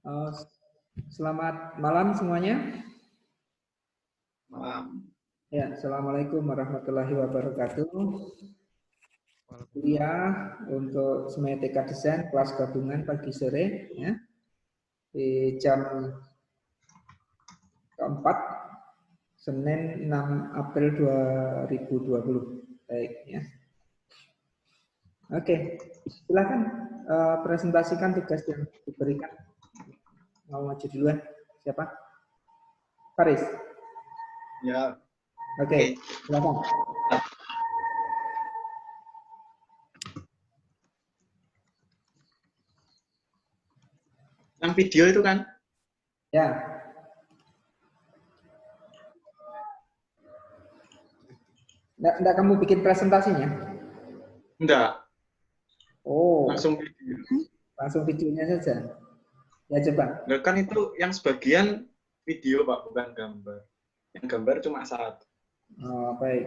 Uh, Selamat malam semuanya. Malam. Ya, assalamualaikum warahmatullahi wabarakatuh. Kuliah untuk Semetika Desain kelas gabungan pagi sore, ya, di jam keempat, Senin 6 April 2020. Baik, ya. Oke, silakan presentasikan tugas yang diberikan. Mau maju duluan? Siapa? Faris. Ya. Oke, silakan. Yang video itu kan? Ya. Nggak kamu bikin presentasinya? Enggak. Oh. Langsung video. Langsung videonya saja. Ya coba. Nah, kan itu yang sebagian video Pak, bukan gambar. Yang gambar cuma satu. Oh, baik.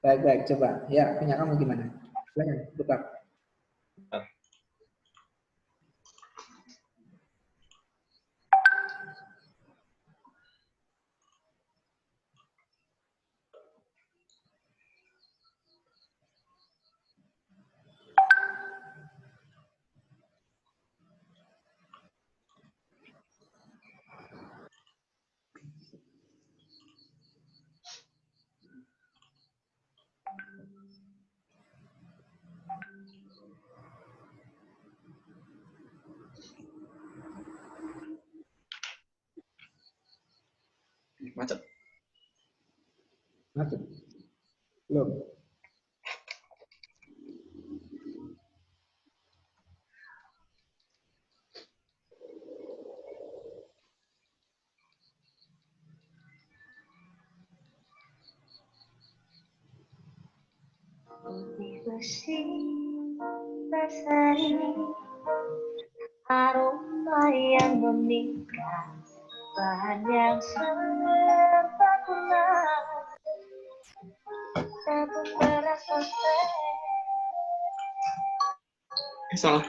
Baik, coba. Ya, punya kamu gimana? Silakan, buka. Bentar. Macet. Macet. Belum. Berseri aroma yang memingkar, bahan yang sempurna, tabung terasa Salah.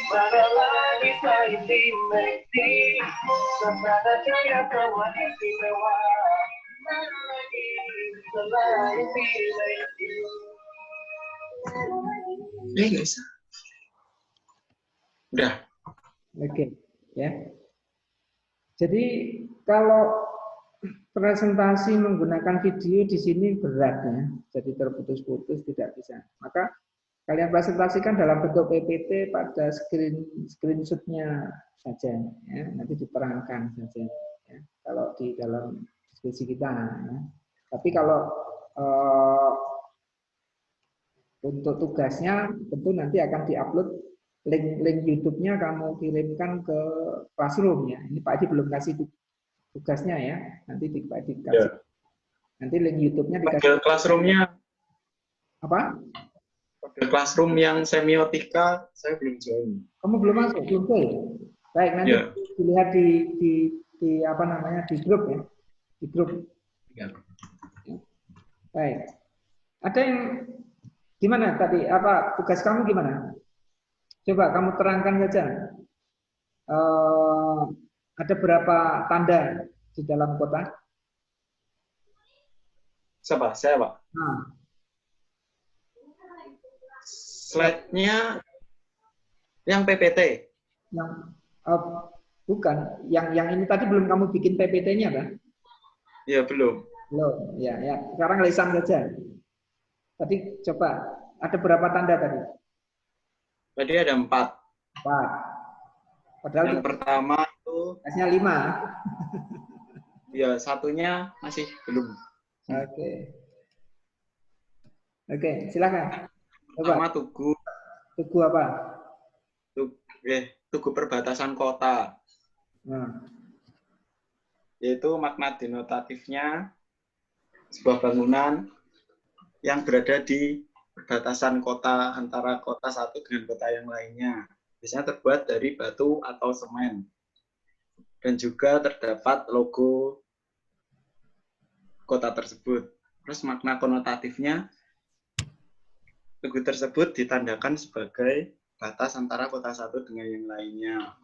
Mana lagi selain dimeti, Sampai jaya kawan istimewa. Mana lagi selain dimeti. Guys. Udah. Oke, ya. Jadi kalau presentasi menggunakan video di sini berat ya, jadi terputus-putus tidak bisa. Maka Kalian presentasikan dalam bentuk PPT pada screenshot-nya saja, ya. Nanti diterangkan saja, ya. Kalau di dalam diskusi kita. Ya. Tapi kalau untuk tugasnya tentu nanti akan diupload link YouTube-nya kamu kirimkan ke Classroom ya. Ini Pak Edi belum kasih tugasnya ya. Nanti Pak Edi kasih. Ya. Nanti link YouTube-nya dikasih. Model classroom-nya, Apa? model classroom yang semiotika saya belum join. Kamu belum masuk, belum join. Baik, nanti Ya. dilihat di apa namanya di grup ya, di grup. Ya. Baik. Ada yang gimana tadi? Apa tugas kamu gimana? Coba kamu terangkan saja. Ada berapa tanda di dalam kota? Siapa? Saya, Pak. Nah, Slide-nya yang PPT. yang bukan, yang ini tadi belum kamu bikin PPT-nya kan? Ya, belum. Belum, ya, ya. Sekarang lisan saja. Tadi coba ada berapa tanda tadi? Tadi ada 4. 4. Padahal Yang pertama itu, tugasnya 5. ya satunya masih belum. Oke. Oke, silakan. Pertama Coba. tugu Tugu apa? tugu perbatasan kota. Nah, Yaitu makna denotatifnya sebuah bangunan yang berada di perbatasan kota antara kota satu dengan kota yang lainnya. Biasanya terbuat dari batu atau semen. Dan juga terdapat logo kota tersebut. Terus makna konotatifnya, tugu tersebut ditandakan sebagai batas antara kota satu dengan yang lainnya.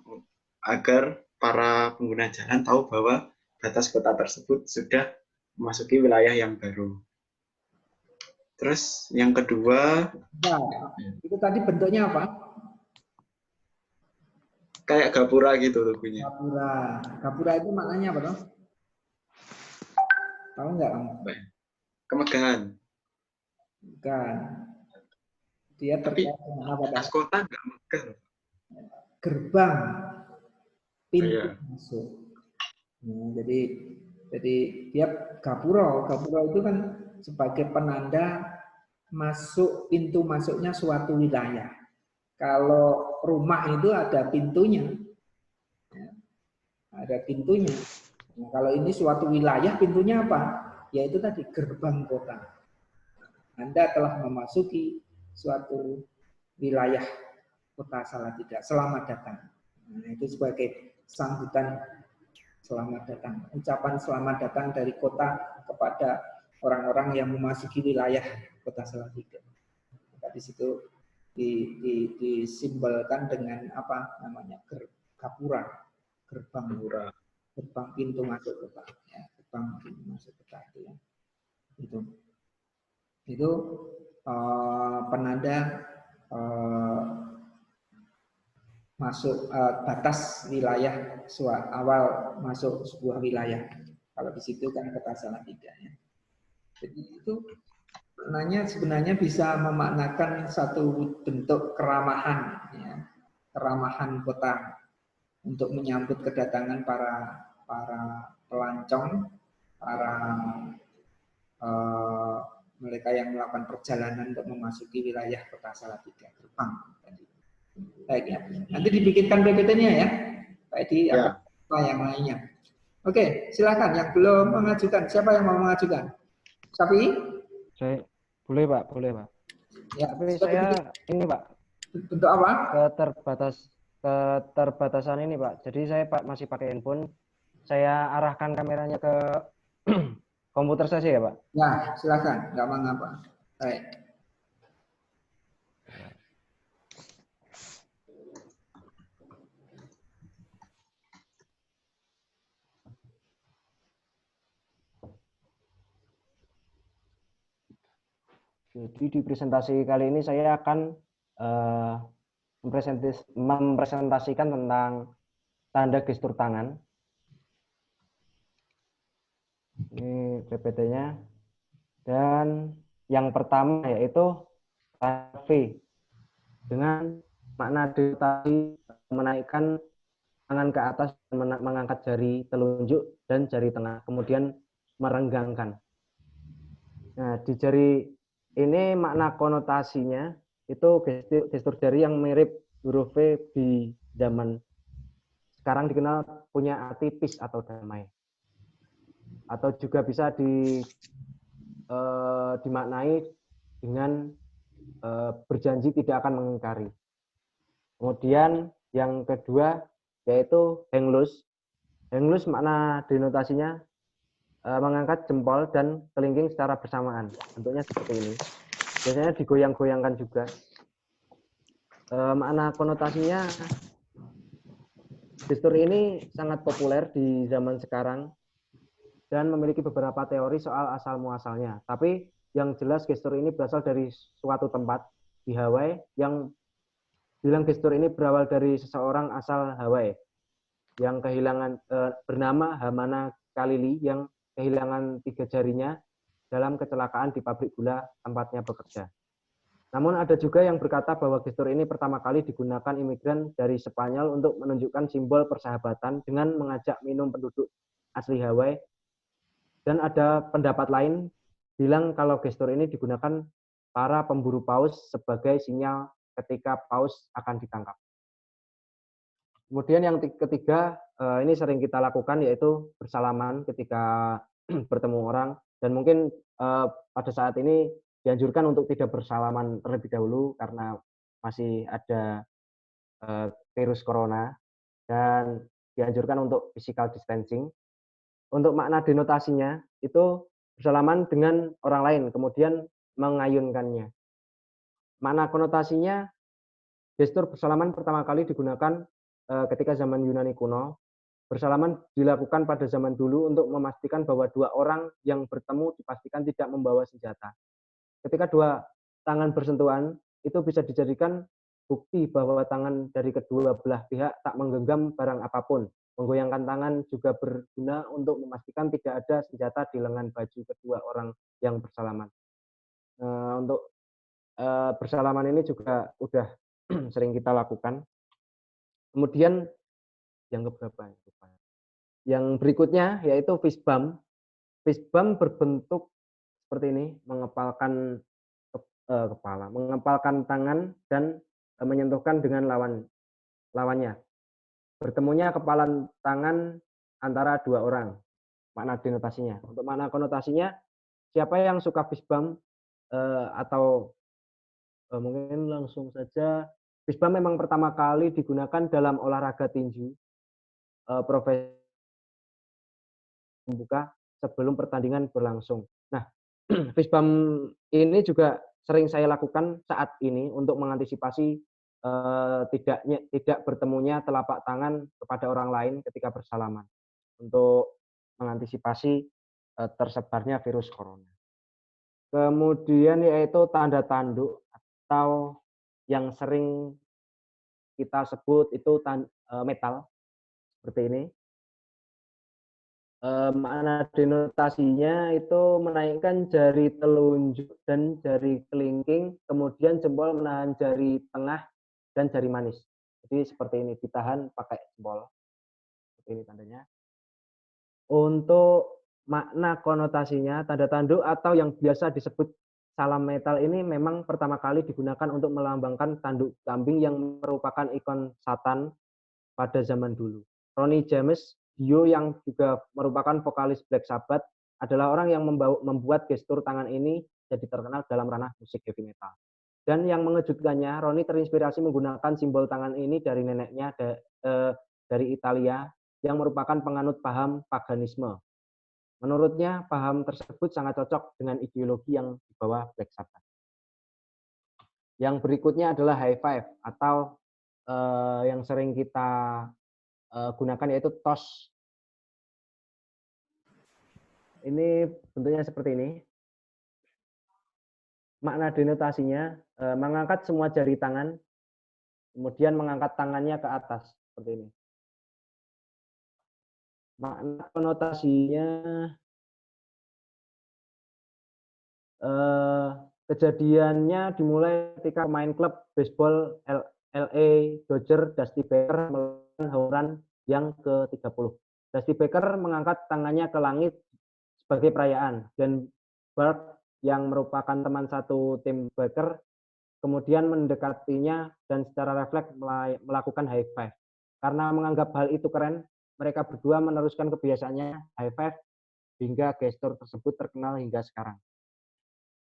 Agar para pengguna jalan tahu bahwa batas kota tersebut sudah memasuki wilayah yang baru. Terus yang kedua, nah, itu tadi bentuknya apa? kayak gapura gitu tugunya. Gapura. Gapura itu maknanya apa dong? Tahu nggak kamu? Kemegahan. Bukan. Dia Tapi terkait dengan apa? batas kota nggak megah. Gerbang pintu Iya. masuk. Nah, jadi dia gapura. Gapura itu kan sebagai penanda masuk, pintu masuknya suatu wilayah. Kalau rumah itu ada pintunya, ya, ada pintunya. Nah, kalau ini suatu wilayah, pintunya apa? Yaitu tadi gerbang kota. Anda telah memasuki suatu wilayah kota Salatiga. Selamat datang. Nah, itu sebagai sambutan selamat datang. Ucapan selamat datang dari kota kepada orang-orang yang memasuki wilayah kota Salatiga. Di situ disimbolkan dengan apa namanya gapura, gerbang pintu masuk kota, ya, gerbang pintu masuk kota itu itu penanda masuk batas wilayah awal masuk sebuah wilayah. Kalau di situ kan kota Salatiga ya. Jadi itu sebenarnya bisa memaknakan satu bentuk keramahan, ya, keramahan kota untuk menyambut kedatangan para pelancong, para mereka yang melakukan perjalanan untuk memasuki wilayah kota Salatiga, gerbang. Baik ya. Nanti dibikinkan PPT-nya ya, Pak Edi, Ya. apa yang lainnya. Oke, silakan yang belum mengajukan. Siapa yang mau mengajukan? Safi? Saya boleh Pak, boleh Pak. Ya, Tapi saya ini Pak, bentuk apa? keterbatasan ini Pak. Jadi saya Pak masih pakai handphone. Saya arahkan kameranya ke komputer saja ya Pak. Ya, silakan. Nggak mengapa. Baik. Jadi di presentasi kali ini saya akan mempresentasikan tentang tanda gestur tangan. Ini PPT-nya. Dan yang pertama yaitu V. dengan makna denotasi menaikkan tangan ke atas, mengangkat jari telunjuk dan jari tengah, kemudian merenggangkan. Nah, di jari ini makna konotasinya itu gestur jari yang mirip huruf V di zaman sekarang dikenal punya arti peace atau damai. Atau juga bisa dimaknai dengan berjanji tidak akan mengingkari. Kemudian yang kedua yaitu hang loose. Hang loose makna denotasinya mengangkat jempol dan kelingking secara bersamaan. Bentuknya seperti ini. Biasanya digoyang-goyangkan juga. Makna konotasinya, gestur ini sangat populer di zaman sekarang dan memiliki beberapa teori soal asal-muasalnya. Tapi yang jelas gestur ini berasal dari suatu tempat di Hawaii yang bilang gestur ini berawal dari seseorang asal Hawaii yang kehilangan bernama Hamana Kalili yang kehilangan 3 jarinya dalam kecelakaan di pabrik gula tempatnya bekerja. Namun ada juga yang berkata bahwa gestur ini pertama kali digunakan imigran dari Spanyol untuk menunjukkan simbol persahabatan dengan mengajak minum penduduk asli Hawaii. Dan ada pendapat lain bilang kalau gestur ini digunakan para pemburu paus sebagai sinyal ketika paus akan ditangkap. Kemudian yang ketiga, ini sering kita lakukan yaitu bersalaman ketika bertemu orang. Dan mungkin pada saat ini dianjurkan untuk tidak bersalaman terlebih dahulu karena masih ada virus corona dan dianjurkan untuk physical distancing. Untuk makna denotasinya itu bersalaman dengan orang lain kemudian mengayunkannya. Makna konotasinya, gestur bersalaman pertama kali digunakan ketika zaman Yunani kuno. Bersalaman dilakukan pada zaman dulu untuk memastikan bahwa dua orang yang bertemu dipastikan tidak membawa senjata. Ketika dua tangan bersentuhan, itu bisa dijadikan bukti bahwa tangan dari kedua belah pihak tak menggenggam barang apapun. Menggoyangkan tangan juga berguna untuk memastikan tidak ada senjata di lengan baju kedua orang yang bersalaman. Untuk bersalaman ini juga udah sering kita lakukan. Kemudian yang keberapa? Yang berikutnya yaitu fist bump. Fist bump berbentuk seperti ini, mengepalkan kepala, mengepalkan tangan dan menyentuhkan dengan lawannya. Bertemunya kepalan tangan antara dua orang. Makna denotasinya. Untuk makna konotasinya, siapa yang suka fist bump atau mungkin langsung saja, fist bump memang pertama kali digunakan dalam olahraga tinju profesi membuka sebelum pertandingan berlangsung. Nah, fist bump ini juga sering saya lakukan saat ini untuk mengantisipasi tidak bertemunya telapak tangan kepada orang lain ketika bersalaman untuk mengantisipasi tersebarnya virus corona. Kemudian yaitu tanda tanduk atau yang sering kita sebut itu metal seperti ini. Makna denotasinya itu menaikkan jari telunjuk dan jari kelingking, kemudian jempol menahan jari tengah dan jari manis. Jadi seperti ini, ditahan pakai jempol. Seperti ini tandanya. Untuk makna konotasinya, tanda tanduk atau yang biasa disebut salam metal ini memang pertama kali digunakan untuk melambangkan tanduk kambing yang merupakan ikon Satan pada zaman dulu. Ronnie James Dio yang juga merupakan vokalis Black Sabbath adalah orang yang membuat gestur tangan ini jadi terkenal dalam ranah musik heavy metal. Dan yang mengejutkannya, Ronnie terinspirasi menggunakan simbol tangan ini dari neneknya dari Italia yang merupakan penganut paham paganisme. Menurutnya, paham tersebut sangat cocok dengan ideologi yang dibawa Black Sabbath. Yang berikutnya adalah high five atau yang sering kita gunakan yaitu toss. Ini bentuknya seperti ini. Makna denotasinya mengangkat semua jari tangan, kemudian mengangkat tangannya ke atas seperti ini. Makna konotasinya Kejadiannya dimulai ketika pemain klub baseball LA Dodgers Dusty Baker melakukan home run yang ke-30. Dusty Baker mengangkat tangannya ke langit sebagai perayaan, dan Bart yang merupakan teman satu tim Baker kemudian mendekatinya dan secara refleks melakukan high five. Karena menganggap hal itu keren, mereka berdua meneruskan kebiasaannya high five hingga gestur tersebut terkenal hingga sekarang.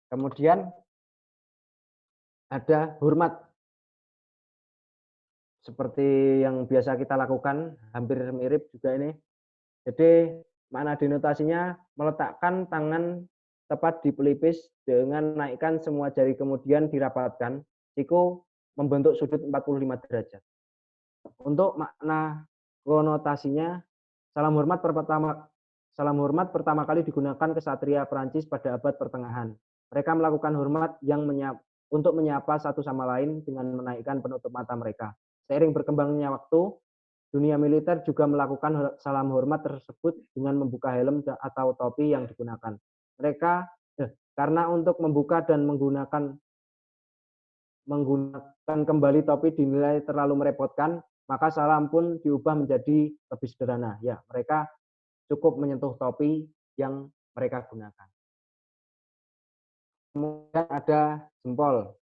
Kemudian ada hormat. Seperti yang biasa kita lakukan, hampir mirip juga ini. Jadi makna denotasinya meletakkan tangan tepat di pelipis dengan naikkan semua jari kemudian dirapatkan, siku membentuk sudut 45 derajat. Untuk makna konotasinya, salam hormat pertama kali digunakan kesatria Prancis pada abad pertengahan. Mereka melakukan hormat untuk menyapa satu sama lain dengan menaikkan penutup mata mereka. Seiring berkembangnya waktu, dunia militer juga melakukan salam hormat tersebut dengan membuka helm atau topi yang digunakan. Karena untuk membuka dan menggunakan kembali topi dinilai terlalu merepotkan, maka salam pun diubah menjadi lebih sederhana. Ya, mereka cukup menyentuh topi yang mereka gunakan. Kemudian ada jempol.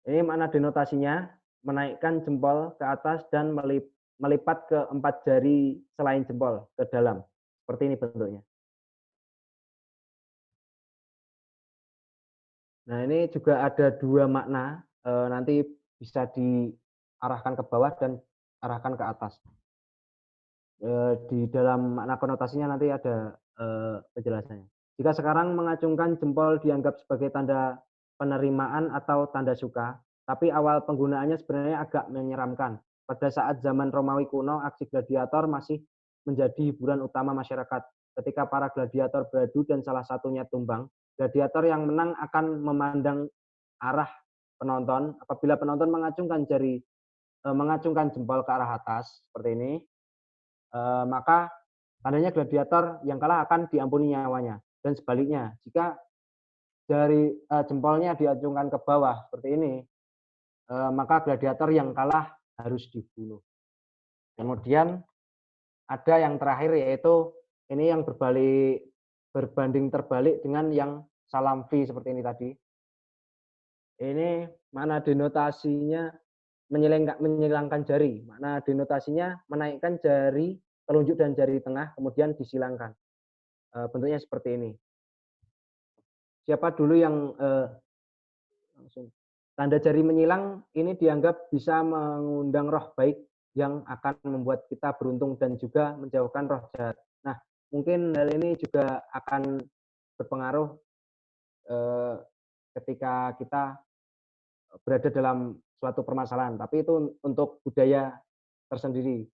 Ini makna denotasinya, menaikkan jempol ke atas dan melipat ke 4 jari selain jempol ke dalam. Seperti ini bentuknya. Nah, ini juga ada 2 makna, nanti bisa diarahkan ke bawah dan arahkan ke atas. Di dalam makna konotasinya nanti ada penjelasannya. Jika sekarang mengacungkan jempol dianggap sebagai tanda penerimaan atau tanda suka, tapi awal penggunaannya sebenarnya agak menyeramkan. Pada saat zaman Romawi kuno, aksi gladiator masih menjadi hiburan utama masyarakat. Ketika para gladiator beradu dan salah satunya tumbang, gladiator yang menang akan memandang arah penonton. Apabila penonton mengacungkan jempol ke arah atas seperti ini, maka tandanya gladiator yang kalah akan diampuni nyawanya. Dan sebaliknya, jika jempolnya diacungkan ke bawah seperti ini, maka gladiator yang kalah harus dibunuh. Kemudian ada yang terakhir, yaitu ini yang berbanding terbalik dengan yang salam V seperti ini tadi. Ini makna denotasinya menyilangkan jari. Makna denotasinya menaikkan jari telunjuk dan jari tengah kemudian disilangkan. Bentuknya seperti ini. Siapa dulu yang langsung tanda jari menyilang ini dianggap bisa mengundang roh baik yang akan membuat kita beruntung dan juga menjauhkan roh jahat. Nah, mungkin hal ini juga akan berpengaruh ketika kita berada dalam suatu permasalahan, tapi itu untuk budaya tersendiri.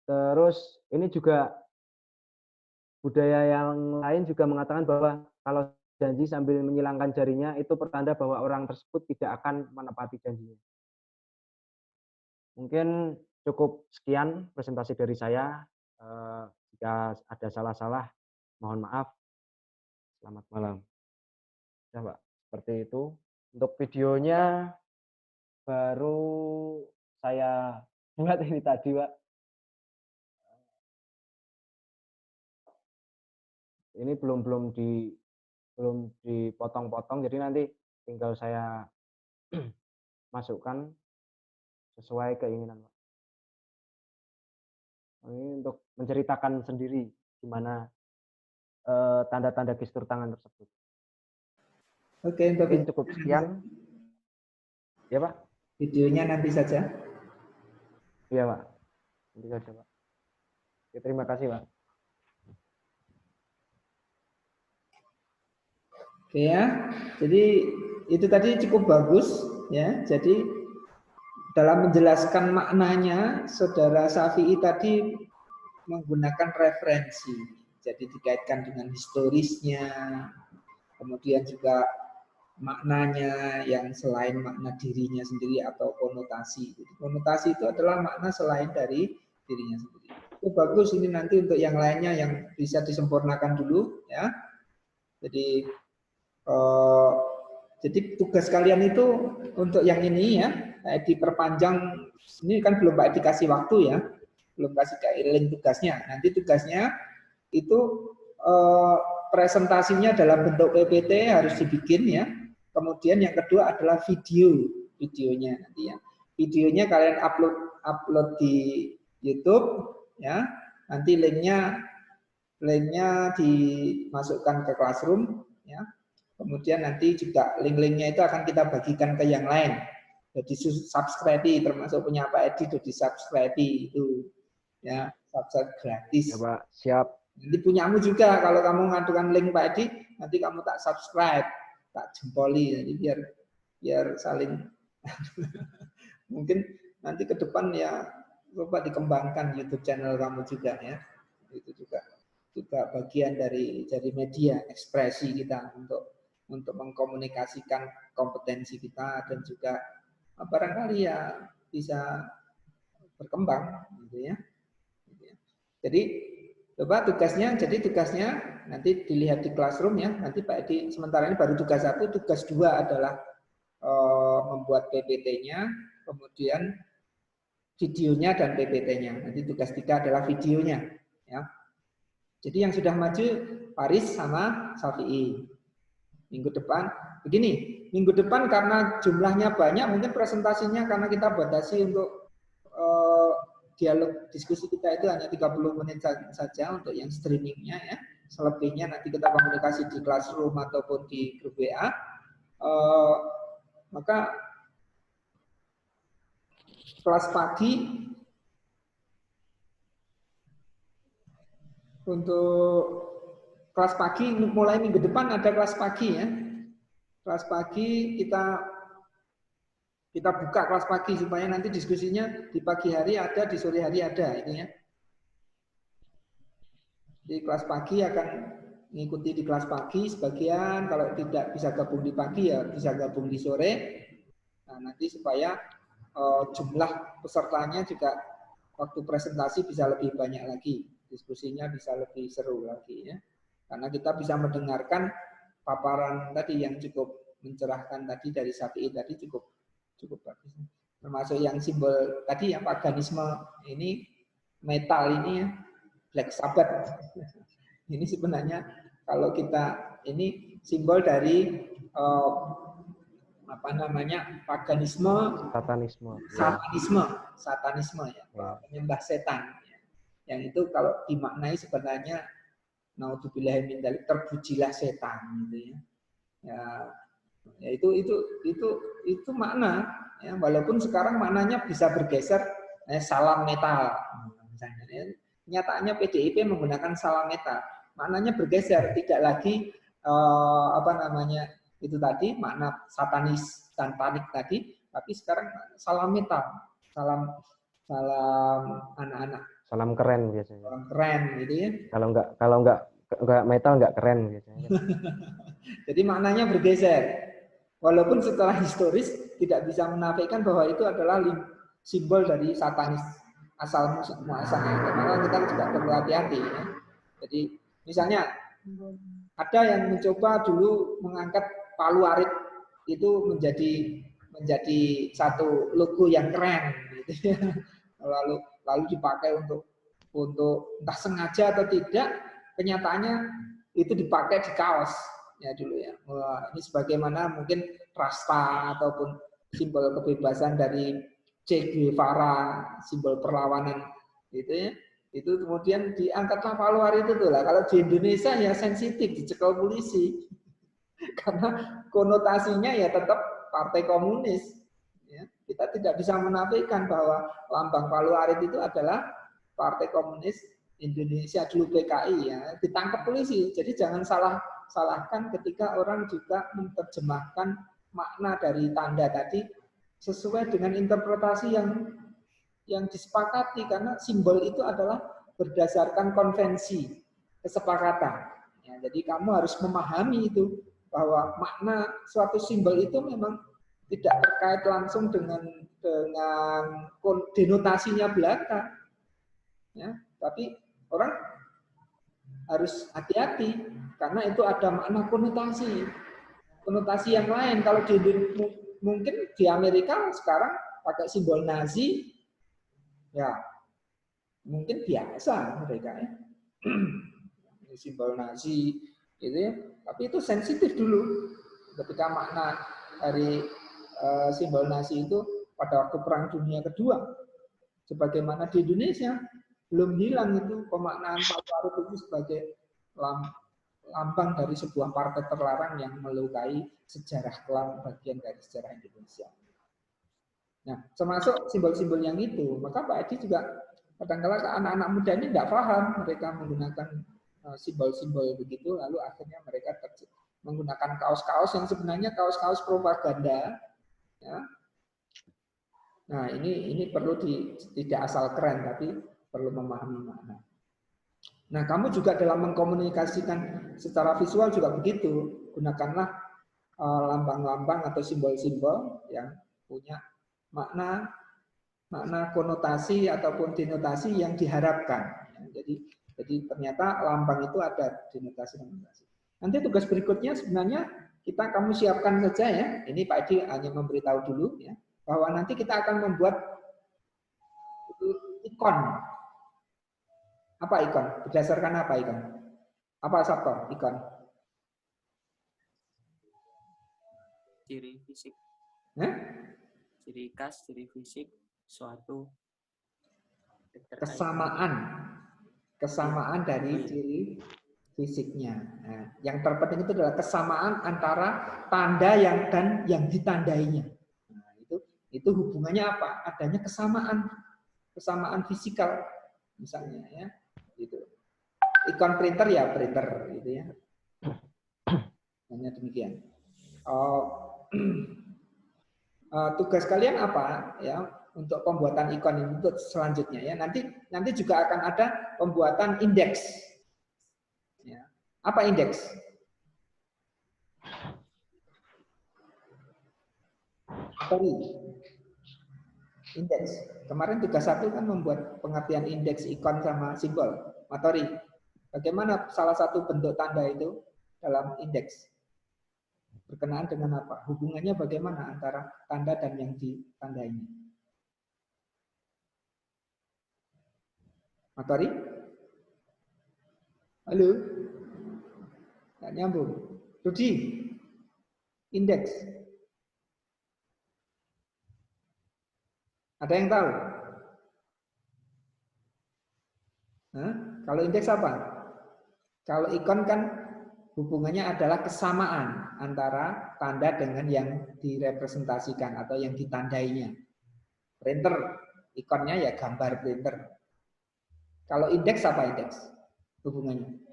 Terus ini juga budaya yang lain juga mengatakan bahwa kalau janji sambil menyilangkan jarinya itu pertanda bahwa orang tersebut tidak akan menepati janjinya. Mungkin cukup sekian presentasi dari saya. Jika ada salah-salah, mohon maaf. Selamat malam. Ya, Pak. Seperti itu. Untuk videonya baru saya buat ini tadi, Pak. Ini belum dipotong-potong, jadi nanti tinggal saya masukkan sesuai keinginan, Pak. Ini untuk menceritakan sendiri gimana tanda-tanda gestur tangan tersebut. Oke, untuk mungkin cukup sekian. Ya, Pak. Videonya nanti saja. Iya, Pak. Nanti saja, Pak. Oke, terima kasih, Pak. Oke ya. Jadi itu tadi cukup bagus ya. Jadi dalam menjelaskan maknanya, Saudara Syafi'i tadi menggunakan referensi. Jadi dikaitkan dengan historisnya, kemudian juga maknanya yang selain makna dirinya sendiri atau konotasi. Jadi konotasi itu adalah makna selain dari dirinya sendiri. Itu bagus, ini nanti untuk yang lainnya yang bisa disempurnakan dulu ya. Jadi jadi tugas kalian itu untuk yang ini ya, diperpanjang. Ini kan belum Pak Edi kasih waktu ya, belum kasih link tugasnya. Nanti tugasnya itu presentasinya dalam bentuk PPT harus dibikin ya. Kemudian yang kedua adalah videonya nanti ya. Videonya kalian upload di YouTube ya. Nanti linknya dimasukkan ke Classroom ya. Kemudian nanti juga link-linknya itu akan kita bagikan ke yang lain. Jadi subscribe, termasuk punya Pak Edi, di subscribe itu ya, subscribe gratis. Ya Pak, siap. Nanti punyamu juga kalau kamu ngadukan link Pak Edi, nanti kamu tak subscribe, tak jempoli, jadi biar saling mungkin nanti ke depan ya coba dikembangkan YouTube channel kamu juga ya. Itu juga bagian dari media ekspresi kita untuk mengkomunikasikan kompetensi kita dan juga barangkali ya bisa berkembang gitu ya. Jadi coba tugasnya nanti dilihat di Classroom ya. Nanti Pak Edi sementara ini baru tugas 1, tugas 2 adalah membuat PPT-nya, kemudian videonya dan PPT-nya. Nanti tugas 3 adalah videonya ya. Jadi yang sudah maju Paris sama Safi'i. Minggu depan begini, minggu depan karena jumlahnya banyak, mungkin presentasinya karena kita batasi untuk dialog diskusi kita itu hanya 30 menit saja untuk yang streamingnya ya. Selebihnya nanti kita komunikasi di Classroom ataupun di grup WA. Maka kelas pagi mulai minggu depan ada kelas pagi ya. Kelas pagi kita buka kelas pagi supaya nanti diskusinya di pagi hari ada, di sore hari ada itu ya. Di kelas pagi akan mengikuti di kelas pagi sebagian, kalau tidak bisa gabung di pagi ya bisa gabung di sore. Nah, nanti supaya jumlah pesertanya juga waktu presentasi bisa lebih banyak lagi, diskusinya bisa lebih seru lagi ya. Karena kita bisa mendengarkan paparan tadi yang cukup mencerahkan tadi dari Safi'i tadi cukup bagus. Termasuk yang simbol tadi yang paganisme ini, metal ini ya, Black Sabbath. Ini sebenarnya kalau kita ini simbol dari paganisme, satanisme ya, penyembah setan. Yang itu kalau dimaknai sebenarnya naudzubillahi min dzalik, terpujilah setan gitu ya. Ya itu makna ya, walaupun sekarang maknanya bisa bergeser salam metal misalnya ya. Nyatanya PDIP menggunakan salam metal, maknanya bergeser, tidak lagi itu tadi makna satanis dan panik tadi, tapi sekarang salam metal, salam anak-anak, salam keren biasanya. Salam keren gitu ya. Kalau nggak metal nggak keren biasanya. Jadi maknanya bergeser. Walaupun setelah historis tidak bisa menafikan bahwa itu adalah simbol dari satanis asal muasalnya. Maka kita juga perlu hati-hati. Ya. Jadi misalnya ada yang mencoba dulu mengangkat palu arit itu menjadi satu logo yang keren, gitu ya. Lalu dipakai untuk entah sengaja atau tidak, kenyataannya itu dipakai di kaos. Ya dulu ya. Ini sebagaimana mungkin Rasta ataupun simbol kebebasan dari Che Guevara, simbol perlawanan gitu ya. Itu kemudian diangkatlah palu arit itu lah. Kalau di Indonesia ya sensitif, dicekal polisi. Karena konotasinya ya tetap Partai Komunis. Ya. Kita tidak bisa menafikan bahwa lambang palu arit itu adalah Partai Komunis Indonesia, dulu PKI ya. Ditangkap polisi. Jadi jangan salahkan ketika orang juga menerjemahkan makna dari tanda tadi sesuai dengan interpretasi yang disepakati, karena simbol itu adalah berdasarkan konvensi kesepakatan. Ya, jadi kamu harus memahami itu bahwa makna suatu simbol itu memang tidak terkait langsung dengan denotasinya belaka. Ya, tapi orang harus hati-hati karena itu ada makna konotasi yang lain. Kalau mungkin di Amerika sekarang pakai simbol Nazi, ya mungkin biasa mereka ya. Simbol Nazi gitu ya. Tapi itu sensitif dulu ketika makna dari simbol Nazi itu pada waktu Perang Dunia Kedua. Sebagaimana di Indonesia belum hilang itu pemaknaan Palu-Arit itu sebagai lambang dari sebuah partai terlarang yang melukai sejarah kelam bagian dari sejarah Indonesia. Nah, termasuk simbol-simbol yang itu, maka Pak Edi juga kadang-kadang anak-anak muda ini tidak paham, mereka menggunakan simbol-simbol begitu, lalu akhirnya mereka menggunakan kaos-kaos yang sebenarnya kaos-kaos propaganda. Ya. Nah, ini perlu tidak asal keren, tapi perlu memahami makna. Nah, kamu juga dalam mengkomunikasikan secara visual juga begitu, gunakanlah lambang-lambang atau simbol-simbol yang punya makna konotasi ataupun denotasi yang diharapkan. Jadi ternyata lambang itu ada denotasi. Nanti tugas berikutnya sebenarnya kamu siapkan saja ya. Ini Pak Edi hanya memberitahu dulu ya bahwa nanti kita akan membuat ikon. Apa ikon? Berdasarkan apa ikon? Apa Sabto ikon? Ciri fisik. Ciri khas, ciri fisik, suatu kesamaan dari ciri fisiknya. Nah, yang terpenting itu adalah kesamaan antara tanda dan yang ditandainya. Nah, itu hubungannya apa? Adanya kesamaan fisikal misalnya ya. Gitu. Ikon printer ya printer gitu ya. Hanya demikian. Tugas kalian apa ya untuk pembuatan ikon ini untuk selanjutnya ya. Nanti juga akan ada pembuatan indeks. Ya. Apa indeks? Indeks. Kemarin tugas 1 kan membuat pengertian indeks ikon sama simbol. Matori. Bagaimana salah satu bentuk tanda itu dalam indeks? Berkenaan dengan apa? Hubungannya bagaimana antara tanda dan yang ditandainya? Matori? Halo? Nggak nyambung. Rudi? Indeks? Ada yang tahu? Kalau indeks apa? Kalau ikon kan hubungannya adalah kesamaan antara tanda dengan yang direpresentasikan atau yang ditandainya. Printer, ikonnya ya gambar printer. Kalau indeks apa indeks? Hubungannya?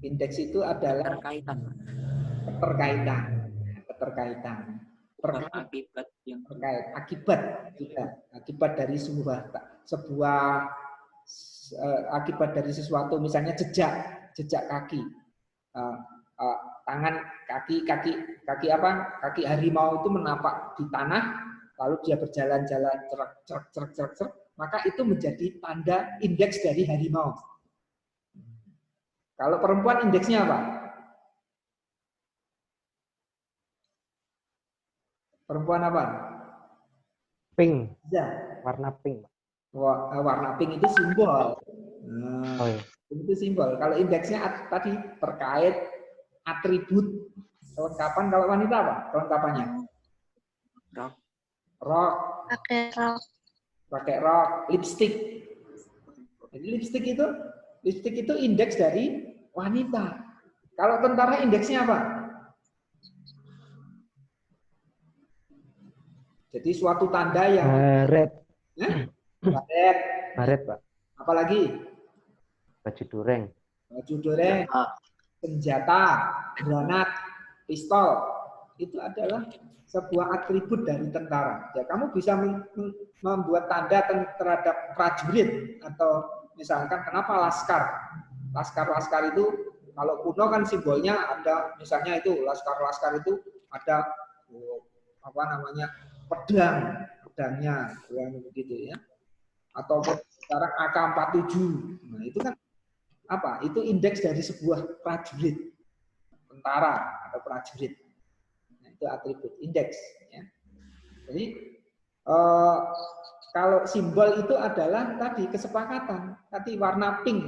Indeks itu adalah keterkaitan. Akibat yang terkait akibat dari akibat dari sesuatu, misalnya jejak kaki, tangan kaki harimau itu menapak di tanah, lalu dia berjalan-jalan cerak, maka itu menjadi tanda indeks dari harimau. Kalau perempuan indeksnya apa? Perempuan apa? Pink. Ya. Warna pink. Warna pink itu simbol. Nah, itu simbol. Kalau indeksnya tadi terkait atribut kelengkapan. Kalau wanita apa kelengkapannya? Rok. Pakai rok. Lipstick. Jadi lipstick itu indeks dari wanita. Kalau tentara indeksnya apa? Jadi suatu tanda yang baret, Pak. Apalagi? Baju dureng, senjata, granat, pistol. Itu adalah sebuah atribut dari tentara. Ya, kamu bisa membuat tanda terhadap prajurit atau misalkan kenapa laskar. Laskar itu kalau kuno kan simbolnya ada, misalnya itu laskar itu ada pedangnya begitu ya, atau sekarang AK-47. Nah, itu kan apa? Itu indeks dari sebuah prajurit, tentara atau prajurit. Nah, itu atribut indeks. Ya. Jadi kalau simbol itu adalah tadi kesepakatan, tadi warna pink.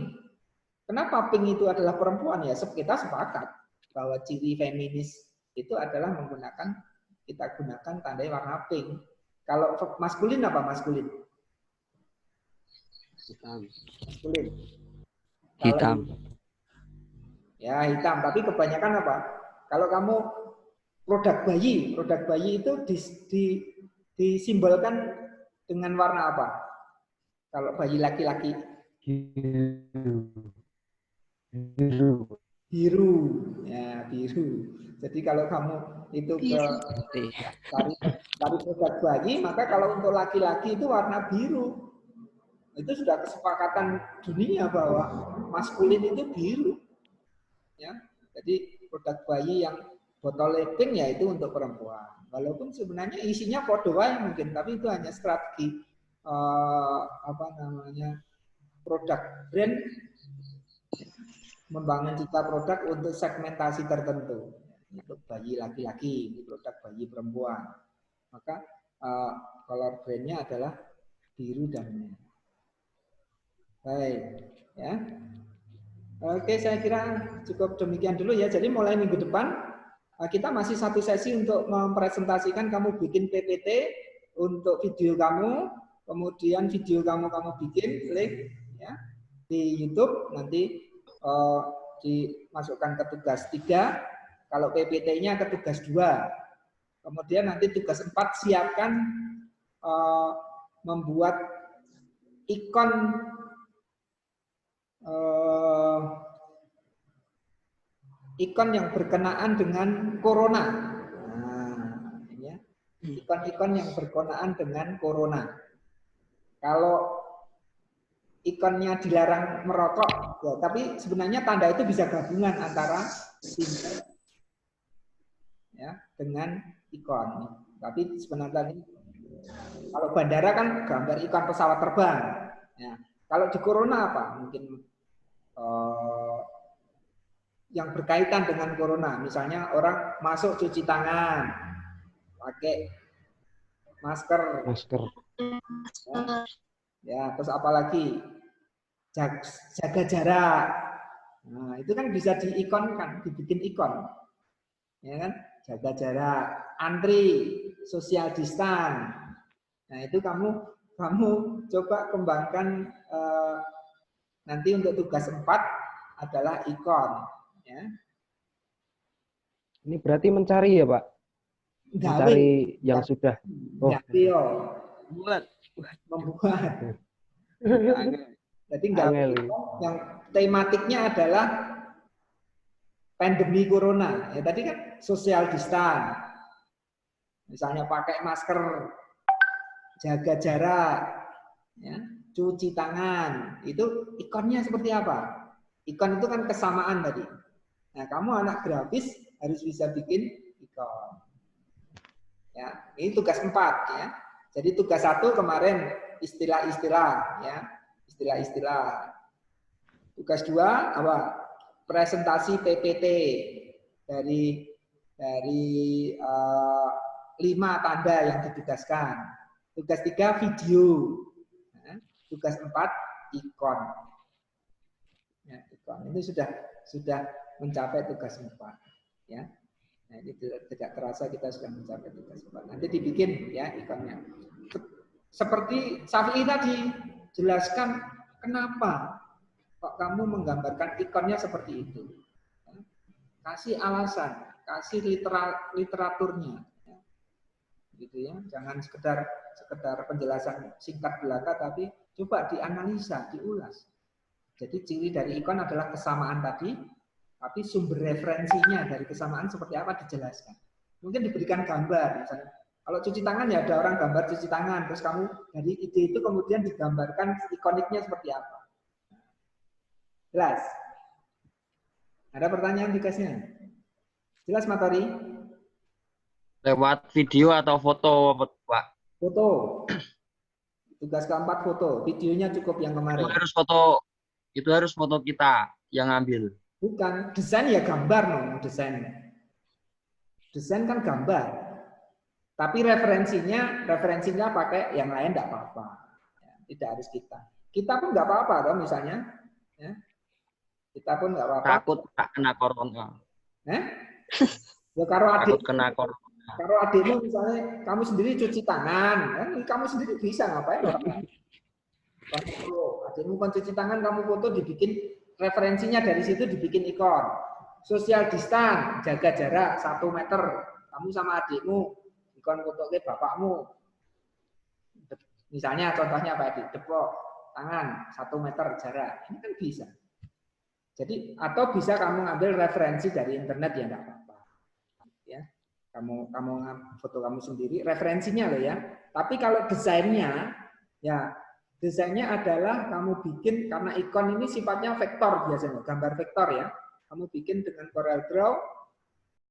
Kenapa pink itu adalah perempuan? Ya, kita sepakat bahwa ciri feminis itu adalah kita gunakan tandai warna pink. Kalau maskulin apa maskulin? Maskulin. Hitam. Ya hitam, tapi kebanyakan apa? Kalau kamu produk bayi itu disimbolkan dengan warna apa? Kalau bayi laki-laki? Biru. Ya, biru. Jadi kalau kamu itu cari produk bayi, maka kalau untuk laki-laki itu warna biru. Itu sudah kesepakatan dunia bahwa maskulin itu biru. Ya. Jadi produk bayi yang botol pink ya itu untuk perempuan. Walaupun sebenarnya isinya podo wae mungkin, tapi itu hanya strategi produk brand membangun cita produk untuk segmentasi tertentu. Untuk bayi laki-laki, ini produk bayi perempuan. Maka color brandnya adalah biru dan merah. Baik, ya. Oke, saya kira cukup demikian dulu ya. Jadi mulai minggu depan kita masih satu sesi untuk mempresentasikan kamu bikin PPT untuk video kamu, kemudian video kamu bikin klik ya di YouTube, nanti dimasukkan ke tugas 3, kalau PPT-nya ke tugas 2. Kemudian nanti tugas 4 siapkan membuat ikon ikon yang berkenaan dengan corona. Nah, ya. Ikon-ikon yang berkenaan dengan corona. Kalau ikonnya dilarang merokok, ya, tapi sebenarnya tanda itu bisa gabungan antara simbol ya dengan ikon. Tapi sebenarnya kalau bandara kan gambar ikon pesawat terbang. Ya. Kalau di corona apa? Mungkin yang berkaitan dengan corona, misalnya orang masuk cuci tangan, pakai masker. Ya, terus apalagi jaga jarak. Nah, itu kan bisa diikonkan, dibikin ikon. Ya kan? Jaga jarak, antri, social distance. Nah, itu kamu coba kembangkan nanti untuk tugas 4 adalah ikon. Ya. Ini berarti mencari ya, Pak? Mencari yang sudah. Membuat. Jadi yang tematiknya adalah pandemi corona. Ya, tadi kan social distance. Misalnya pakai masker, jaga jarak, ya, cuci tangan. Itu ikonnya seperti apa? Ikon itu kan kesamaan tadi. Nah, kamu anak grafis harus bisa bikin ikon. Ya, ini tugas 4 ya. Jadi tugas 1 kemarin istilah-istilah ya, istilah-istilah. Tugas 2 apa? Presentasi PPT dari 5 tanda yang ditugaskan. Tugas 3 video. Nah, tugas 4 ikon. Ya, ikon. Ini sudah mencapai tugas 4 ya. Nah, ini tidak terasa kita sudah mencapai tugas 4. Nanti dibikin ya ikonnya. Seperti Syafi'i tadi, jelaskan kenapa kok kamu menggambarkan ikonnya seperti itu. Kasih alasan, kasih literaturnya. Gitu ya. Jangan sekedar penjelasan singkat belaka, tapi coba dianalisa, diulas. Jadi ciri dari ikon adalah kesamaan tadi, tapi sumber referensinya dari kesamaan seperti apa dijelaskan. Mungkin diberikan gambar, misalnya. Kalau cuci tangan ya ada orang gambar cuci tangan, terus kamu dari ide itu kemudian digambarkan ikoniknya seperti apa. Jelas? Ada pertanyaan tugasnya? Jelas, Matori? Lewat video atau foto, Pak? Foto. Tugas keempat foto. Videonya cukup yang kemarin. Itu harus foto kita yang ngambil. Bukan, desain ya gambar no, desain. Desain kan gambar. Tapi referensinya pakai yang lain enggak apa-apa. Ya, tidak harus kita. Kita pun enggak apa-apa dong misalnya. Ya. Kita pun enggak apa-apa. Takut kena corona. Ya karo adik. Takut kena corona. Kalau adikmu misalnya kamu sendiri cuci tangan, kan? Kamu sendiri bisa ngapain orang lain? Adikmu kan cuci tangan, kamu foto dibikin referensinya dari situ dibikin ikon. Social distance, jaga jarak 1 meter. Kamu sama adikmu, ikon foto ke bapakmu. Misalnya contohnya Pak Adik, depok tangan 1 meter jarak. Ini kan bisa. Jadi atau bisa kamu ngambil referensi dari internet ya enggak apa-apa. Ya. Kamu foto kamu sendiri, referensinya loh ya. Tapi kalau desainnya, ya desainnya adalah kamu bikin, karena ikon ini sifatnya vektor biasanya, gambar vektor ya. Kamu bikin dengan Corel Draw,